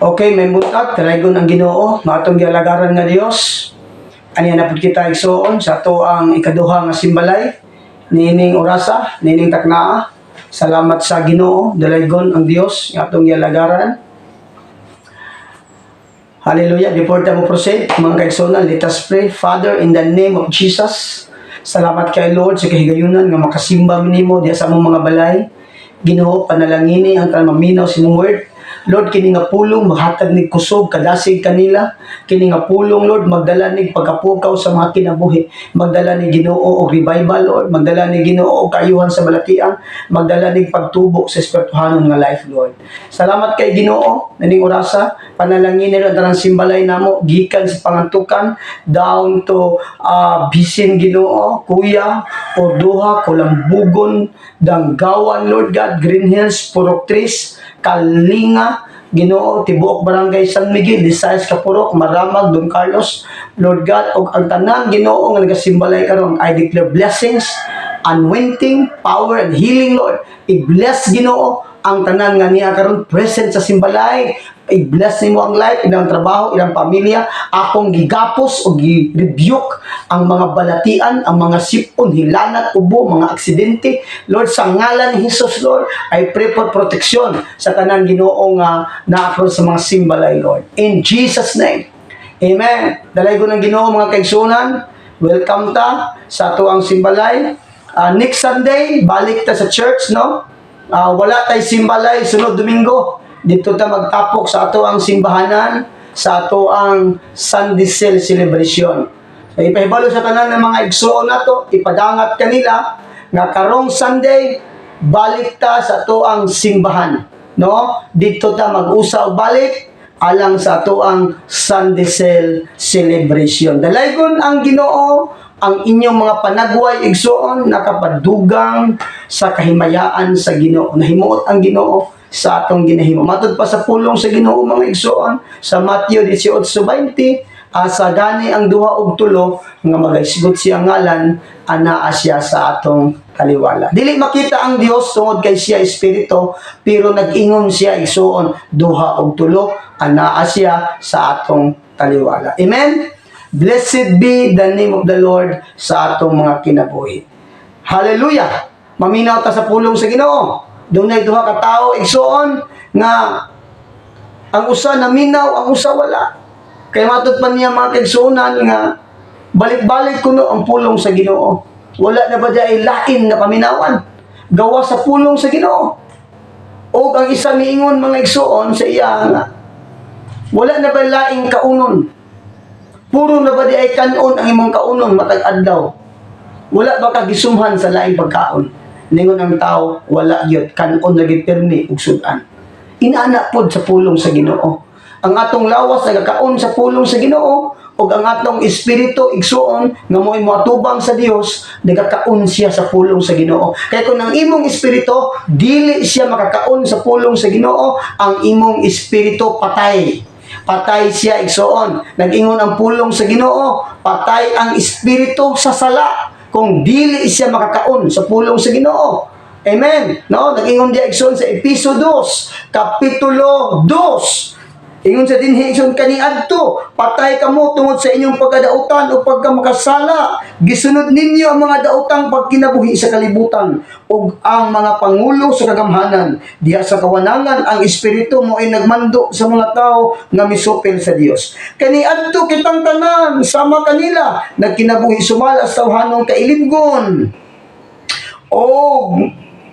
Okay, may butat, karaygon ang Ginoo, nga atong gialagaran nga Dios. Ani na pud kita igsuon sa ato ang ikaduha nga simbalay, nining orasa, nining taknaa. Salamat sa Ginoo, dalaygon ang Dios nga atong gialagaran. Hallelujah. Before tayo proceed, mga kaigsunan, let us pray. Father, in the name of Jesus, salamat kay Lord sa kahigayunan nga makasimba nimo diha sa among mga balay. Ginoo, panalangini ang tanang maminaw sa imong word. Lord, kini nga pulong maghatag nig kusog kadasig kanila. Kini nga pulong, Lord, magdala nig pagkapukaw sa mga kinabuhi. Magdala ni Ginoo og revival, Lord. Magdala ni Ginoo og kaayuhan sa balatian. Magdala nig pagtubo sa espirituhanon nga life, Lord. Salamat kay Ginoo naning orasa. Panalangin nila ang simbalay namo gikan sa pangantukan down to bisin Ginoo, kuya o duha kulambugon danggawan, Lord God, Green Hills, Purok Tris, Kalinga, Ginoo, tibuok barangay San Miguel, Visayas, Kapurok, Maramag, Don Carlos, Lord God, og ang tanan Ginoo nga nagasimbalay karon, I declare blessings, anointing, power and healing, Lord. I-bless Ginoo ang tanan nga niya karon present sa simbalay. I-bless nimo ang life, ilang trabaho, ilang pamilya. Akong gigapos o gi-rebuke ang mga balatian, ang mga sipon, hilanat, ubo, mga aksidente. Lord, sa ngalan ni Jesus, Lord, I pray for protection sa tanan Ginoo nga na-approve sa mga simbalay, Lord. In Jesus' name. Amen. Dalay ko ng Ginoo, mga kaigsunan. Welcome ta sa ato ang simbalay. Next Sunday, balik ta sa church, no? Wala tay simbalay sunod Domingo. Dito ta magtapok sa ato ang simbahanan, sa ato ang Sunday Sale Celebration. So, ipahibalo sa tanan ng mga igsoon nato, ipadangat kanila nga karong Sunday balik ta sa ato ang simbahan, no? Dito ta mag-usa og balik alang sa ato ang Sunday Sale Celebration. Dalaygon ang Ginoo ang inyong mga panagway igsoon nakapadugang sa kahimayaan sa Ginoo. Nahimuot ang Ginoo sa atong ginahimo. Matod pa sa pulong sa Ginoo mga igsoon sa Mateo 18:20, sa gani ang duha og tulo nga magaisgot siya ngalan anaa siya sa atong kaliwala. Dili makita ang Dios tungod kay siya espiritu, pero nag-ingon siya igsoon duha og tulo anaa siya sa atong kaliwala. Amen. Blessed be the name of the Lord sa atong mga kinabuhi. Hallelujah. Maminaw ta sa pulong sa Ginoo. Dunay duha ka tawo igsoon nga ang usa naminaw, ang usa wala. Kay matud pa niya mga kaigsuonan nga balik-balik kuno ang pulong sa Ginoo. Wala na ba diay lain na paminawan? Gawa sa pulong sa Ginoo. O ang isa miingon mga igsoon sa iya nga wala na ba laing kaunon? Puro na ba diay kanon ang imong kaunon matag adlaw? Wala ba ka gisumhan sa laing pagkaon? Ningon ang tao, wala gyud kanon lagi pirmi ug sudan. Inaana pod sa pulong sa Ginoo. Ang atong lawas nagakaon sa pulong sa Ginoo ug ang atong espiritu igsuon nga mo'y moatubang sa Dios, nagakaon siya sa pulong sa Ginoo. Kaya kung ang imong espiritu dili siya makakaon sa pulong sa Ginoo, ang imong espiritu patay. Patay siya igsuon. Nag-ingon ang pulong sa Ginoo, patay ang espiritu sa sala kung dili siya makakaon sa pulong sa Ginoo. Amen. No, nag-ingon diya igsoon sa Episo 2, kapitulo 2. Ingon sa dinhi igsoon kaniadto, patay kamo tungod sa inyong pagkadautan o pagkamakasala. Gisunod ninyo ang mga daotang pagkinabuhi sa kalibutan ug ang mga pangulo sa kagamhanan. Diha sa kawanangan ang espiritu mo ay nagmando sa mga tao nga misupil sa Dios. Kaniadto kitang tanan sama kanila nagkinabuhi sumala sa tawhanong kailibgon o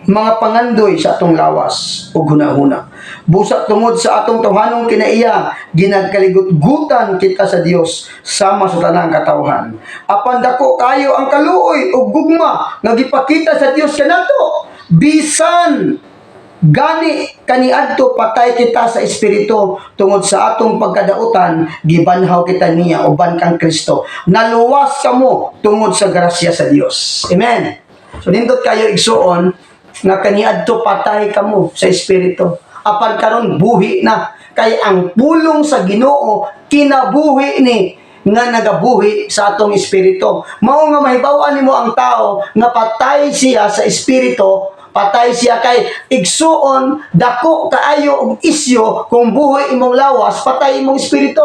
mga pangandoy sa atong lawas o hunahuna. Busa tungod sa atong tawhanong kinaiya, ginagkaligutgutan kita sa Dios sama sa tanang katawhan. Apan dako kayo ang kaluoy o gugma nga gipakita sa Dios kanato. Bisan gani kaniadto patay kita sa espiritu tungod sa atong pagkadautan, gibanhaw kita niya uban kang Kristo. Naluwas kamo tungod sa grasya sa Dios. Amen. So nindot kayo igsuon nga kaniadto patay kamo sa espiritu. Apan karon buhi na kay ang pulong sa Ginoo kinabuhi ni nga nagabuhi sa atong espiritu. Mao nga mahibaw-an nimo ang tao nga patay siya sa espiritu patay siya kay igsuon dako kaayo og isyo kung buhi imong lawas patay imong espiritu.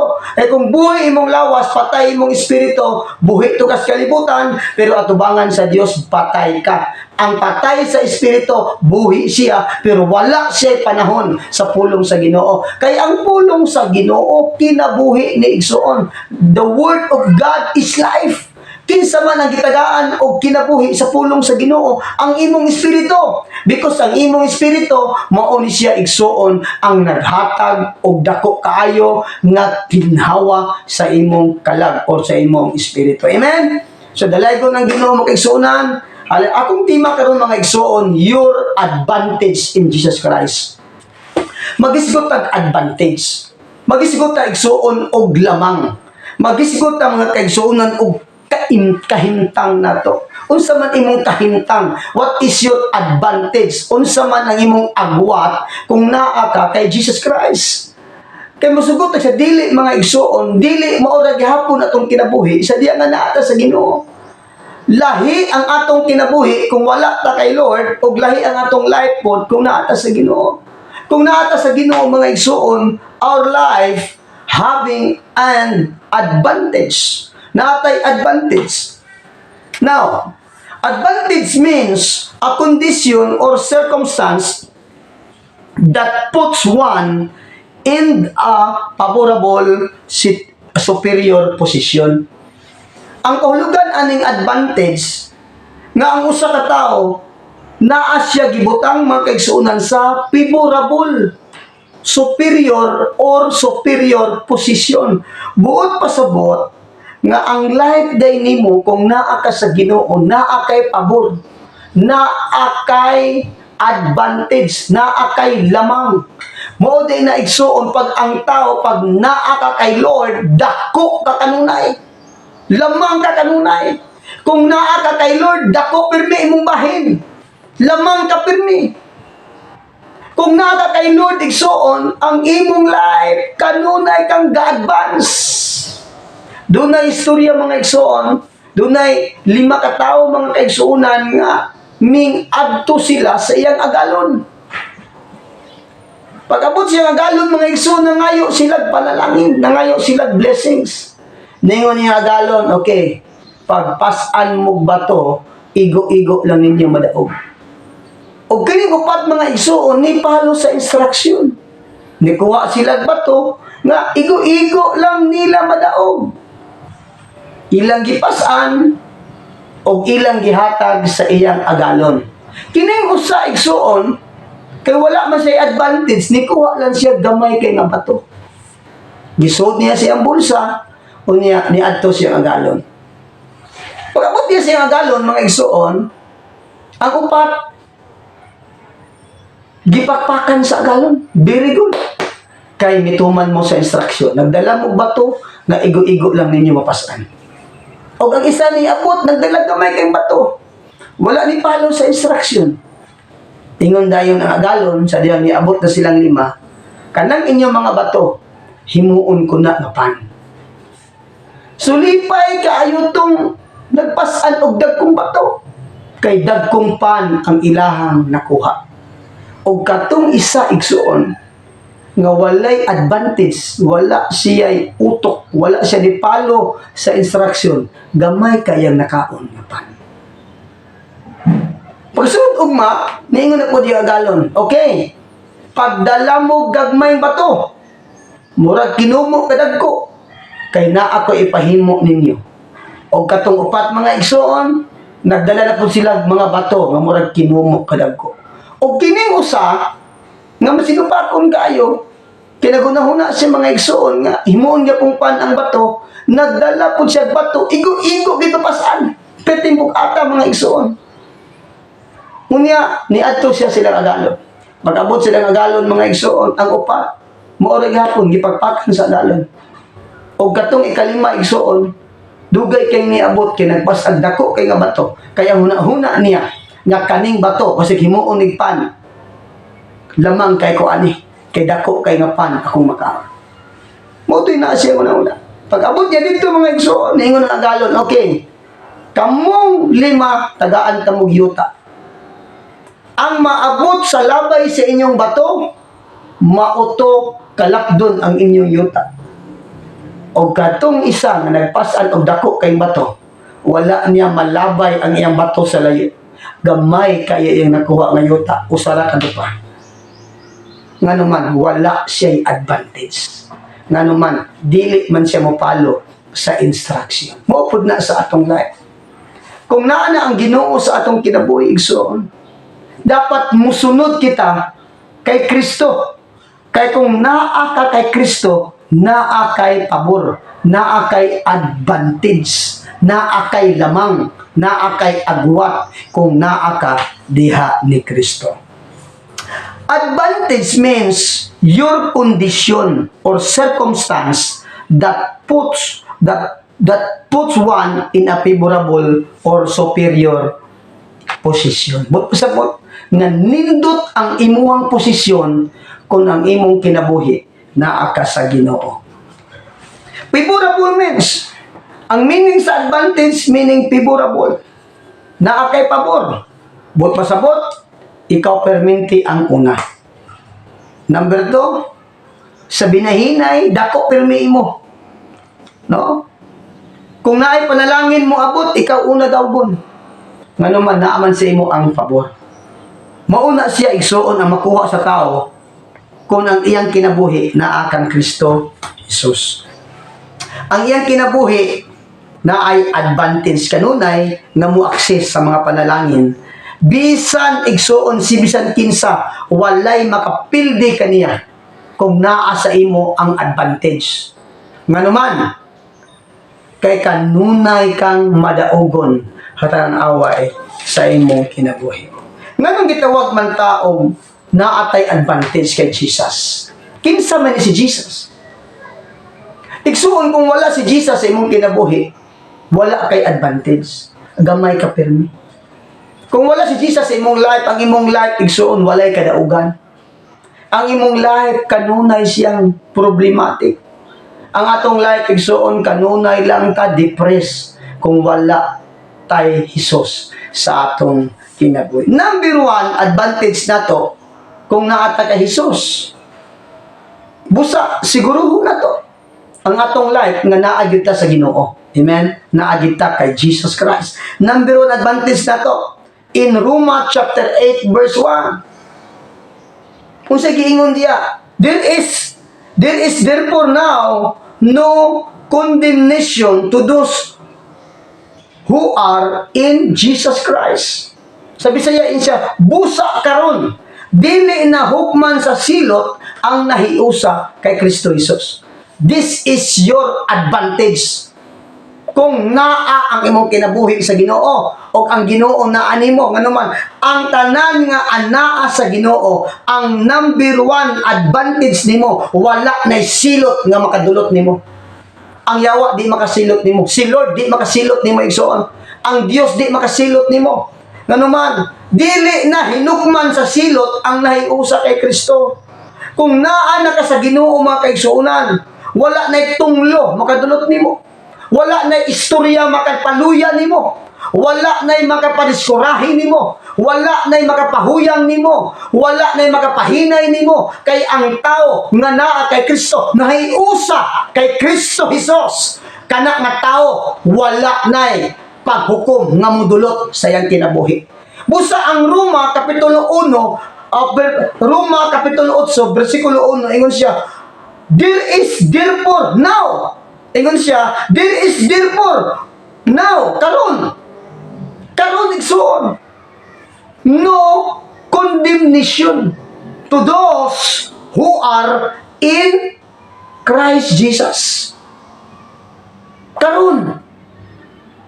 Kung buhi imong lawas patay imong espiritu, buhi to kas kalibutan pero atubangan sa Dios patay ka. Ang patay sa espiritu buhi siya pero wala siya panahon sa pulong sa Ginoo. Kay ang pulong sa Ginoo kinabuhi ni igsuon. The word of God is life. Kinsa man ang gitagaan o kinabuhi sa pulong sa Ginoo ang imong espiritu, because ang imong espiritu mao ni siya igsuon ang naghatag og dako kaayo nga ginhawa sa imong kalag o sa imong espiritu. Amen. So dalay ko ng Ginoo mo kaigsuonan. Akong tema karon mga igsuon, your advantage in Jesus Christ. Magisgot ang advantage. Magisgot ang igsuon og lamang. Magisgot ang mga kaigsuonan og kahintang nato. Unsa man imong kahintang? What is your advantage? Unsa man ang imong agwat kung naa ka kay Jesus Christ? Kay mosugot sa dili mga igsuon, dili mao ra gihapon atong kinabuhi sa diya nga naa sa Ginoo. Lahi ang atong kinabuhi kung wala ta kay Lord, ug lahi ang atong life pod kung naa ta sa Ginoo. Kung naa ta sa Ginoo mga igsuon, our life having an advantage. Natay advantage. Now, advantage means a condition or circumstance that puts one in a favorable superior position. Ang kahulugan aning advantage nga ang usa ka tawo naa siya gibutang mga kaigsuonan sa favorable superior or superior position. Buot pasabot nga ang life day nimo kung naa ka sa Ginoo, naa kay pabor, naa kay advantage, naa kay lamang. Mao day na igsuon pag ang tao pag naa ka kay Lord, dako ka kanunay. Lamang ka kanunay. Kung naa ka kay Lord, dako pirmi imong bahin. Lamang ka pirmi. Kung naa ka kay Lord igsuon, ang imong life kanunay kang ga-advance. Dunay istorya mga igsuon, dunay 5 ka tawo mga kaigsuonan nga ming adto sila sa iyang agalon. Pag-abot siyang agalon mga igsuon, nangayo sila panalangin, nangayo sila blessings. Ningon niya agalon, okay, pagpasan mo bato, igo-igo lang ninyo madaog. O kining upat mga igsuon, ni palo sa instruction. Nikuha sila bato, nga igo-igo lang nila madaog. Ilang gipasan o ilang gihatag sa iyang agalon. Kining usa igsuon kay wala man siya advantage, ni kuha lang siya gamay kay nga bato. Gisuot niya siyang bulsa o niya niadto siyang agalon. Pag-abot niya siyang agalon mga igsuon, ang upat gipakpakan sa agalon. Very good. Kay mituman mo sa instruction. Nagdala mo bato na igo-igo lang ninyo mapasan. O ang isa ni abot, nagdala gamay kay bato. Wala ni palo sa instruction. Tingon dayon ang agalon, sa diyang niabot na silang 5. Kanang inyong mga bato, himuon ko na pan. Sulipay kaayo tong nagpasan og dagkong bato. Kay dagkong pan ang ilahang nakuha. Og katong isa igsuon, nga walay advantage, wala siya'y utok, wala siya ni palo sa instruction, gamay kayang nakaon nga pan. Pagsunod ugma, niingon na po di agalon, okay, pagdala mo gagmayng bato, murag kinumo kadagko, kay naa ko ipahimo ninyo. O katong upat mga igsuon, nagdala na po sila mga bato, nga murag kinumo kadagko. O kining usa, nga masinupakon kayo, kinagunahuna siya mga igsuon nga himuon niya pong pan ang bato, nagdala po siya bato, igo-igo dito pasan, petimbog ata mga igsuon. Unya, niadto siya silang agalon. Pag-abot silang agalon mga igsuon, ang upa, maorag hapon, gipagpakan sa agalon. O katong ikalima igsuon, dugay kay niabot, kay nagpasag dako kay nga bato, kaya huna-huna niya, nga kaning bato, kasi himuon nig pan, lamang kay ko ani, kay dako kay nga pan akong makaon. Motoy na siya una-una. Pag-abot niya dito mga igsoon, ningon ang agalon, okay, kamong 5, tagaan tamog yuta. ang maabot sa labay sa inyong bato, mauto kalakdon ang inyong yuta. O katong isa nga nagpasan og dako kay bato, wala niya malabay ang iyang bato sa layo. Gamay kaya iyang nakuha nga yuta, usara ka pa. Nga naman, wala siya'y advantage. Nga naman, dili man siya mopalo sa instruction. Maupod na sa atong life. Kung naa na ang Ginoo sa atong kinabuhi, igsoon, dapat musunod kita kay Kristo. Kay kung naa ka kay Kristo, naa kay pabor, naa kay advantage, naa kay lamang, naa kay agwat, kung naa ka diha ni Kristo. Advantage means your condition or circumstance that puts one in a favorable or superior position. But pasabot nga nindot ang imuhang posisyon kung ang imong kinabuhi naa ka sa Ginoo. Favorable means ang meaning sa advantage meaning favorable. Naa kay pabor. But pasabot ikaw perminti ang una. Number 2, sa binahinay, dako permi mo. No? Kung naay panalangin mo abot, ikaw una daw gon. Ngano man naaman sa imo ang pabor. Mauna siya igsuon ang makuha sa tao kung ang iyang kinabuhi naa kang Kristo Jesus. Ang iyang kinabuhi na ay advantage kanunay nga mo access sa mga panalangin. Bisan igsuon si bisan kinsa walay makapildi kaniya kung naa sa imo ang advantage. Nganuman kay kanunay kang madaogon hatang away sa imong kinabuhi. Nganong gitawag man taong naatay advantage kay Jesus? Kinsa man si Jesus? Igsuon kung wala si Jesus sa imong kinabuhi, wala kay advantage. Gamay ka permi. Kung wala si Jesus sa imong life, ang imong life, igsuon, walay kadaugan. Ang imong life, kanunay siyang problematic. Ang atong life, igsuon, kanunay lang ka depressed kung wala tay Jesus sa atong kinabuhi. Number 1, advantage na to, kung naata ka Jesus. Busa, siguro na to. Ang atong life, nga naagid ta sa Ginoo. Amen? Naagid ta kay Jesus Christ. Number 1, advantage na to. In Roma chapter 8 verse 1. Kung sa giingon diya, there is therefore now no condemnation to those who are in Jesus Christ. Sabi saya siya, busa karon, dili na hukman sa silot ang nahiusa kay Kristo Jesus. This is your advantage. Kung naa ang imong kinabuhi sa Ginoo o ang Ginoo naa nimo nganuman ang tanan nga anaa sa Ginoo, ang number 1 advantage nimo, wala nay silot nga makadulot nimo. Ang yawa di makasilot nimo, si Lord di makasilot nimo igsoon, ang Dios di makasilot nimo. Nganuman dili na hinukman sa silot ang nahiusa kay Kristo. Kung naa na ka sa Ginoo mga kaigsuonan, wala nay tunglo makadulot nimo. Wala na istorya makapaluyang nimo. Wala na makapadiskurahin nimo. Wala na makapahuyang nimo. Wala na makapahinay nimo. Kay ang tao nga naa kay Kristo, nahiusa kay Kristo Jesus. Kana nga tao, wala na paghukom nga mudulot sa iyang kinabuhi. Busa ang Roma Kapitulo 1, Roma Kapitulo 8, versikulo 1, ingon siya, there is therefore now, ingon siya, there is therefore now, karon igsoon, no condemnation to those who are in Christ Jesus. Karon.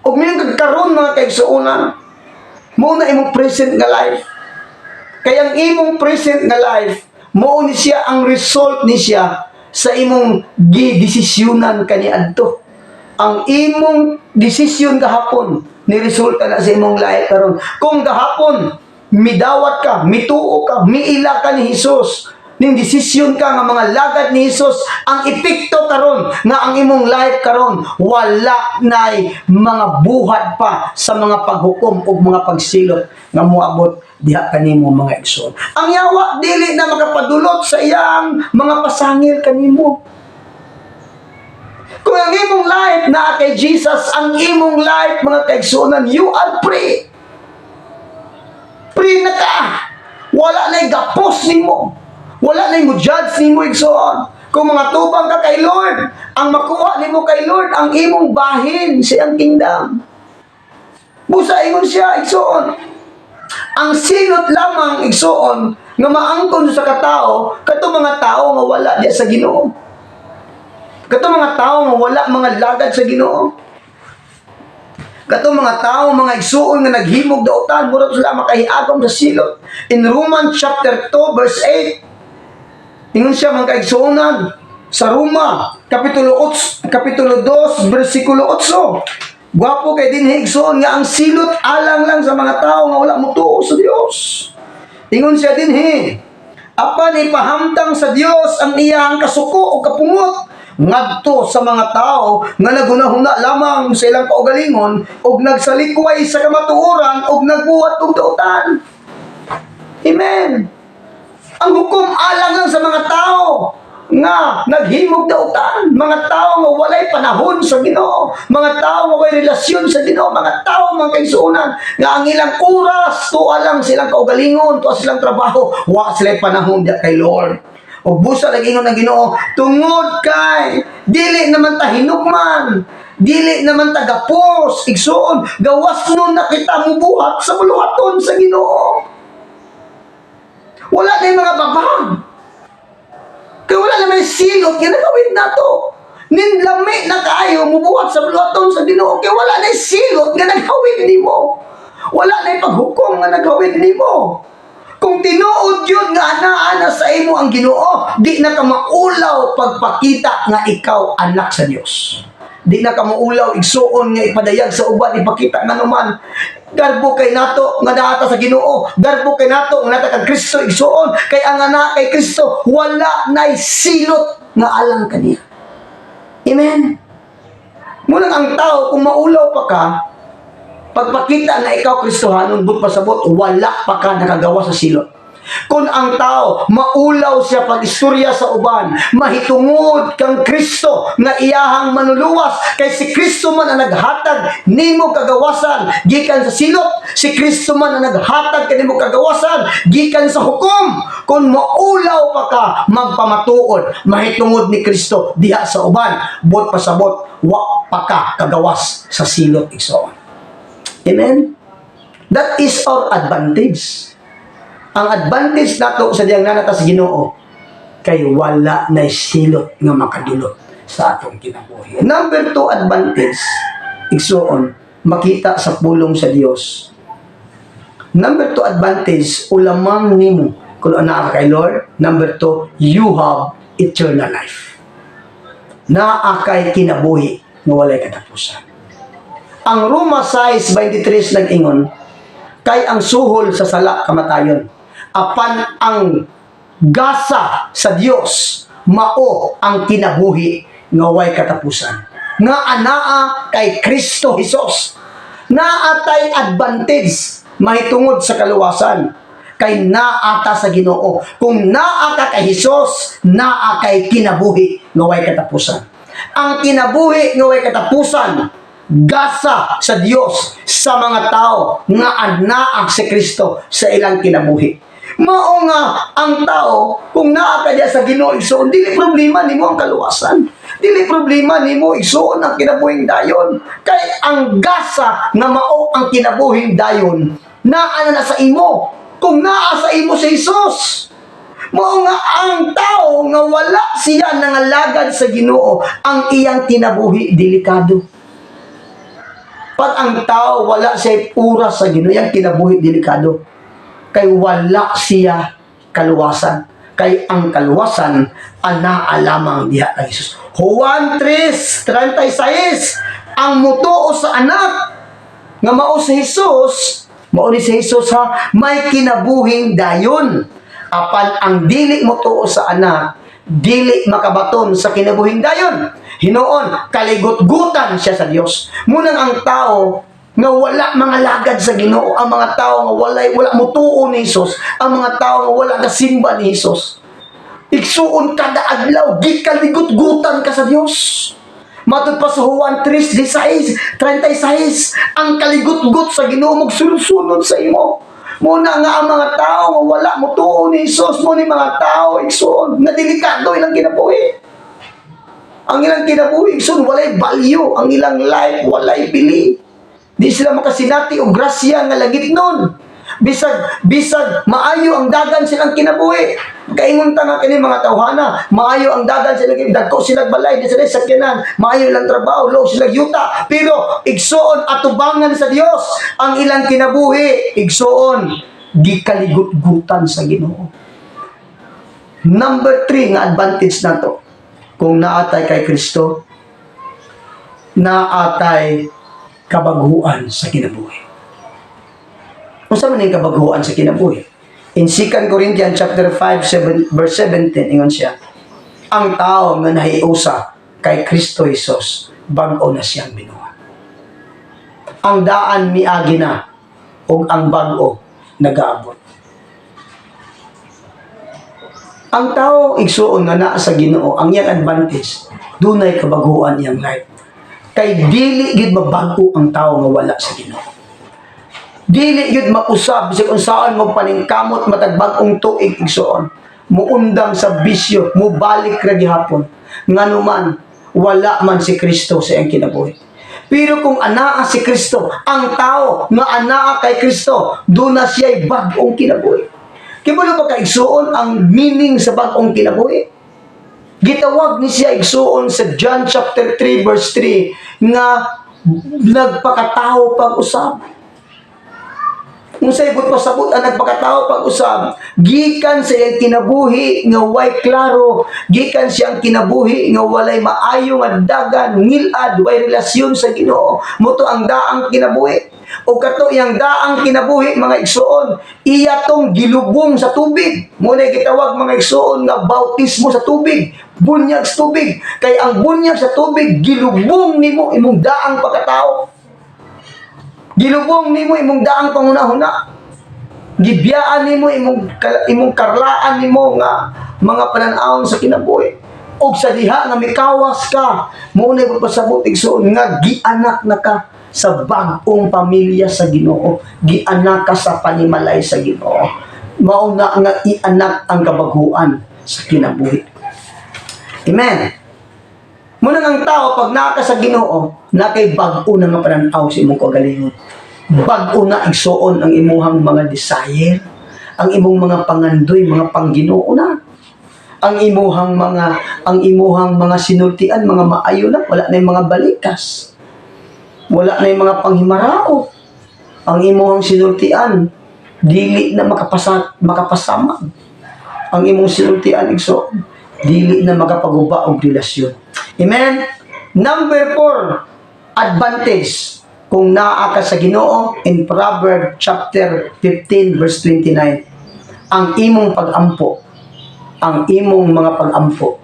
Og minang karon mga kaigsuonan, mo na imong present nga life. Kaya ang imong present nga life, mo ni siya ang result ni siya sa imong gidesisyonan kaniadto. Ang imong desisyon gahapon ni resulta na sa imong life karon. Kung gahapon midawat ka, mituo ka, miila ka ni Hesus, ning desisyon ka nga mga lagad ni Hesus, ang epekto karon nga ang imong life karon wala nay mga buhat pa sa mga paghukom o mga pagsilot nga moabot diha kanimo mga igsoon. Ang yawa dili na makapadulot sa iyang mga pasangil kanimo. Kung ang imong life na kay Jesus, ang imong life mga kaigsuonan, you are free. Free na ka. Wala na'y gapos nimo. Wala na'y mo-judge nimo igsoon. Kung mga tubang ka kay Lord, ang makuha nimo kay Lord, ang imong bahin sa iyang kingdom. Busa ingon siya igsoon. Ang silot lamang igsoon nga maangkon sa katao, kato mga tao nga wala diya sa Ginoo. Kato mga tao nga wala mga lagad sa Ginoo. Kato mga tao, mga igsuon nga naghimog daotan, murag sila makahiagom sa silot. In Romans chapter 2 verse 8, ingon siya mga kaigsuonan sa Roma kapitulo 2 bersikulo 8. Gwapo kay dinhi igsuon nga ang silot alang lang sa mga tao nga wala motuo sa Dios. Ingon siya dinhi, apan ipahamtang sa Dios ang iyang kasuko o kapungot ngadto sa mga tao nga nagunahuna lamang sa ilang kaugalingon ug nagsalikway sa kamatuoran ug nagbuhat og daotan. Amen. Ang hukom alang lang sa mga tao nga naghimog daotan, mga tao nga walay panahon sa Ginoo, mga tao nga walay relasyon sa Ginoo, mga tao mga kaigsuonan nga ang ilang oras tuwa lang silang kaugalingon, tuwa silang trabaho, wa sila panahon diya kay Lord. O busa lagi ng Ginoo, tungod kay dili naman ta hinukman, dili naman ta gapos, igsuon, gawas nun na kita mubuhat sa buluhaton sa Ginoo. Wala na yung mga babang. Kaya wala naman yung silot, ginagawin na to. Ninlami na kayo, mubuhat sa buluhaton sa Ginoo, kaya wala na yung silot, ginagawin ni mo. Wala na yung paghukom nga nagawin ni mo. Kung tinuod yun nga ana sa imo ang Ginoo, di na ka maulaw pagpakita nga ikaw anak sa Dios. Di na ka maulaw igsuon nga ipadayag sa uban, ipakita nga naman garbo kay nato nga naata sa Ginoo, garbo kay nato nga nata kag Kristo igsuon, kay ang anak kay Kristo wala nay silot nga alang kaniya. Amen. Muna ang tao kung maulaw pa ka, pagpakita na ikaw Kristohanon, but pasabot, wala pa ka nakagawa sa silot. Kung ang tao, maulaw siya pag-istorya sa uban, mahitungod kang Kristo na iyahang manuluwas, kay si Kristo man ang naghatag nimo kagawasan gikan sa silot, si Kristo man ang naghatag kanimo kagawasan gikan sa hukom. Kung maulaw pa ka, magpamatuod, mahitungod ni Kristo diha sa uban, but pasabot, wa pa ka kagawas sa silot igsoon. Amen? That is our advantage. Ang advantage nato sa diyang nanata sa Ginoo kay wala na silot nga makadulot sa atong kinabuhi. Number 2 advantage, igsuon, makita sa pulong sa Dios. Number 2 advantage, ulamang nimo kung ana ka kay Lord. Number 2, you have eternal life. Naa kay kinabuhi nga walay katapusan. Ang Roma 6:23 nag-ingon, kay ang suhol sa sala kamatayon, apan ang gasa sa Dios mao ang kinabuhi nga way katapusan. Nga anaa kay Kristo Hesus. Naatay advantage mahitungod sa kaluwasan kay naata sa Ginoo. Kung naa ka kay Hesus, naa kay kinabuhi nga way katapusan. Ang kinabuhi nga way katapusan gasa sa Dios sa mga tao nga anaak si Kristo sa ilang kinabuhi. Mao nga ang tao kung naa ka diya sa Ginoo igsoon, dili problema nimo ang kaluwasan. Dili problema nimo igsoon ang kinabuhing dayon. Kay ang gasa nga mao ang kinabuhing dayon naa na sa imo. Kung naa sa imo si Hesus. Mao nga ang tao nga wala siya nangalagad sa Ginoo, ang iyang kinabuhi delikado. Pag ang tao wala siya oras sa Ginoo, yang kinabuhi delikado. Kay wala siya kaluwasan. Kay ang kaluwasan ana lamang diha kay Hesus. Juan 3:36, ang mutuo sa anak nga mao si Hesus, mao ni si Hesus ha, may kinabuhing dayon. Apan ang dili mo tuo sa anak, dili makabaton sa kinabuhing dayon. Hinuon, kaligot-gutan siya sa Dios. Munang ang tao nga wala mga lagad sa Ginoo, ang mga tao nga wala mutuo ni Hesus, ang mga tao nga wala kasimba ni Hesus. Igsuon kada adlaw, gikaligot-gutan ka sa Dios. Matod pa sa Juan 3:36, ang kaligot-gut sa Ginoo magsulod-sunod sa imo. Muna nga ang mga tao nga wala mutuo ni Hesus, mo ni mga tao igsuon na delikado ilang kinabuhi. Ang ilang kinabuhi igsuon walay value, ang ilang life walay bili. Di sila makasinati og grasya nga lagit nun. Bisag maayo ang dagan silang kinabuhi. Kaingon ta nga kini mga tawhana, maayo ang dagan sila, dagko sila balay, di sila sakyanan, maayo ilang trabaho, low sila yuta, pero igsuon atubangan sa Dios ang ilang kinabuhi, igsuon gikaligut-gutan sa Ginoo. Number 3 nga advantage nato kung naatay kay Kristo, naatay kabaguhan sa kinabuhi. Unsa man ning kabaguhan sa kinabuhi? In 2 Corinthians chapter 5 verse 17 ingon siya, ang tao nga nahiusa kay Kristo Jesus bag-o na siyang binuhat. Ang daan miagi na ug ang bag-o nagaabot. Ang tao igsuon nga naa sa Ginoo, ang iyang advantage, dunay kabaguhan iyang life. Kay dili gid mabago ang tao nga wala sa Ginoo. Dili gid mausab bisag unsaon mo paningkamot matag bag-ong tuig igsuon. Muundang sa bisyo, mubalik ra gihapon. Nganuman wala man si Kristo sa iyang kinabuhi. Pero kung anaa si Kristo, ang tao nga anaa kay Kristo, doon na siya'y bag-ong kinabuhi. Kibalo ba kaigsuon ang meaning sa bag-ong kinabuhi? Gitawag ni siya igsuon sa John chapter 3 verse 3 nga nagpakatao pag-usab. Kung sa ibot pasabot ang nagpakatao pag-usab, gikan sa iyang kinabuhi nga way klaro, gikan siyang kinabuhi nga walay maayo nga dagan, ngilad, way relasyon sa Ginoo. Moto ang daang kinabuhi. O kato iyang daang kinabuhi mga igsuon, iya tong gilubong sa tubig. Muna gitawag mga igsuon nga bautismo sa tubig, bunyag sa tubig. Kay ang bunyag sa tubig gilubong nimo imong daang pagkatao. Gilubong nimo imong daang pangunahuna. Gibiyaan nimo imong karlaan nimo nga mga panan-awon sa kinabuhi. Og sa diha nga mikawas ka, mo na pasabot igsuon nga gianak na ka sa bag-ong pamilya sa Ginoo. Gianak ka sa panimalay sa Ginoo. Mao na nga ianak ang kabaguan sa kinabuhi. Amen. Muna ang tao, pag naka sa Ginoo, nakay bag-o na nga pananaw sa imong kagalingon. Bag-o na igsuon ang imuhang mga desire, ang imong mga pangandoy, mga pangginoo na. Ang imuhang mga sinultian, mga maayo na, wala na yung mga balikas. Wala na yung mga panghimaraot. Ang imuhang sinultian, dili na makapasamag. Ang imong sinultian, igsuon, dili na makapaguba og relasyon. Amen? Number 4, advantage kung naa ka sa Ginoo in Proverbs chapter 15 verse 29. Ang imong pag-ampo, ang imong mga pag-ampo,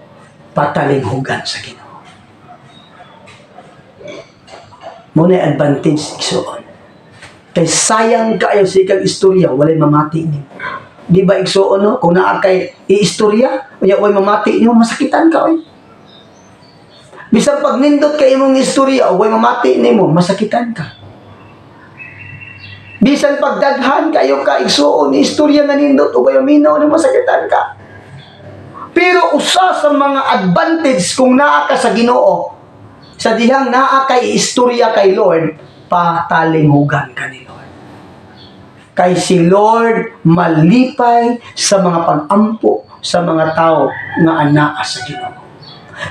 patalinghugan sa Ginoo. Muna advantage igsuon. Kay sayang kaayo sa ikang istorya, walay mamati nimo. Di ba igsuon no? Kung naa kay iistorya, unya way mamati nimo, masakitan ka oy. Bisang pag nindot kay imong istorya, o way mamati nimo, masakitan ka. Bisan pag daghan kayo ka igsuon ni istorya nga nindot, o way maminaw nimo, masakitan ka. Pero usa sa mga advantage kung naa ka sa Ginoo, sa dihang naa kay istorya kay Lord, patalinghugan ka ni Lord. Kay si Lord malipay sa mga pag-ampo sa mga tao nga anaa sa Ginoo.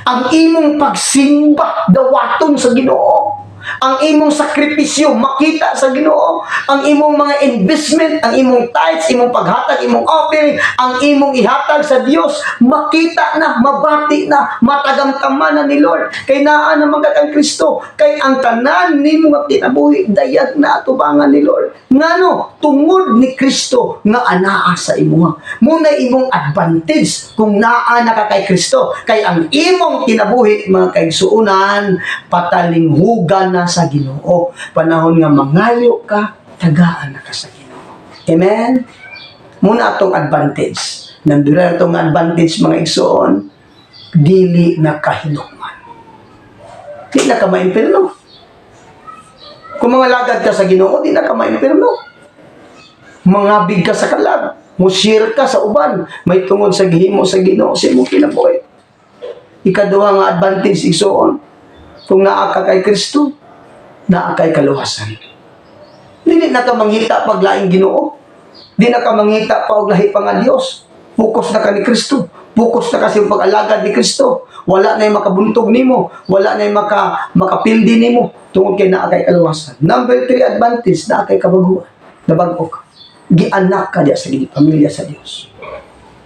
Ang imong pagsimba dawaton sa Ginoo. ang imong sakripisyo makita sa Ginoo, ang imong mga investment, ang imong tithes, imong paghatag, imong offering, ang imong ihatag sa Dios makita na, mabati na, matagamtaman na ni Lord. Kay naa naman ka kang Kristo, kay ang tanan nimo nga kinabuhi dayag na atubangan ni Lord. Ngano tungod ni Kristo nga anaa sa imo. Muna imong advantage kung naa na ka kay Kristo, kay ang imong kinabuhi mga kaigsuunan patalinghugan na sa Ginoo. Panahon nga mangayo ka, tagaan na ka sa Ginoo. Amen. Muna atong advantage. Nandura atong advantage mga igsuon, dili na kahinukman. Di na ka maimpirno. Kung mga lagad ka sa Ginoo, di na ka maimpirno. Mangabig ka sa kalag, musir ka sa uban, may tungod sa gihimo sa Ginoo sa imong kinabuhi. Ikaduha nga advantage igsuon, kung naa ka kay Kristo, naa kay kaluwasan. Dili na ka manghita pag laing Ginoo. Di na ka manghita pa og lahi pa nga Dios. Focus na ka ni Kristo. Focus na kasi yung pag-alagad ni Kristo. Wala na yung makabuntog nimo, wala na yung makapildi nimo tungod kay naa kay kaluwasan. Number 3 advantage, naa kay kabaguan. Nabag-o ka. Gianak ka diya sa pamilya sa Dios.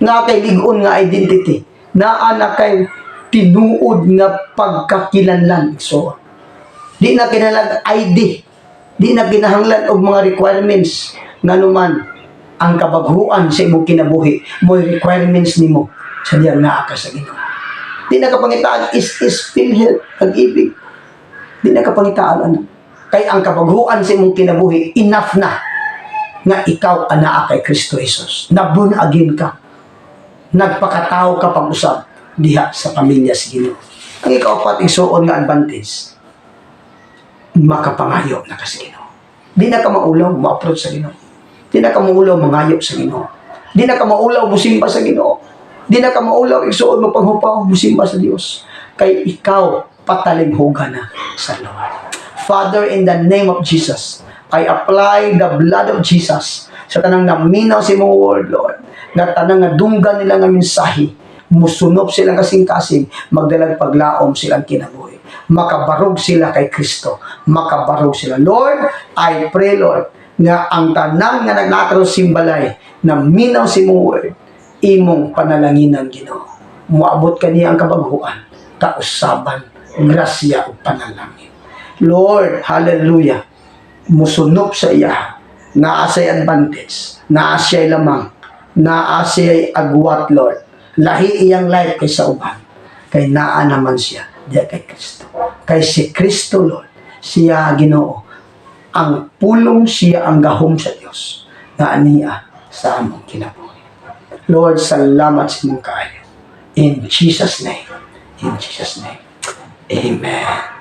Naa kay lig-on nga identity. Naa na kay tinuod nga pagkakilanlan. So, di na kinahanglan ID. Di na kinahanglan og mga requirements nga naman ang kabaghuan sa imong kinabuhi. Mo requirements nimo sa diyan naa ka sa Ginoo. Di na kapangitaan is PhilHealth, pag-ibig. Di na kapangitaan ano. Kay ang kabaghuan sa imong kinabuhi enough na nga ikaw anaa kay Kristo Jesus. Nabun-agin ka. Nagpakatao ka pag-usab diha sa pamilya sa Ginoo. Ang ikaapat igsuon nga advantage, makapangayo na ka sa Ginoo. Di na ka maulaw ma-approach sa Ginoo. Di na ka maulaw mangayo sa Ginoo. Di na ka maulaw musimba sa Ginoo. Di na ka maulaw igsuon mo panghupaw musimba sa Dios. Kay ikaw patalinghugan na sa Lord. Father, in the name of Jesus, I apply the blood of Jesus sa tanang naminaw sa imong word, Lord. Na tanang nga dunggan nila nga mensahe, musunop silang kasing-kasing, magdalag paglaom silang kinabuhi. Makabarog sila kay Kristo. Makabarog sila. Lord, I pray, Lord, nga ang tanan nga nagnakaroon simbalay na minaw si mong word, imong panalanginan Ginoo. Muabot kaniya ang kabaghuan, kausaban, grasya o panalangin. Lord, hallelujah, musunop sa iya, naa siya'y advantage, naa siya'y lamang, naa siya'y agwat, Lord. Lahi iyang life kay sa uban. Kay naa naman siya diya kay Kristo. Kay si Kristo, Lord, siya Ginoo. Ang pulong siya ang gahom sa Dios na aniya sa among kinabuhi. Lord, salamat sa imong kaayo. In Jesus' name. In Jesus' name. Amen.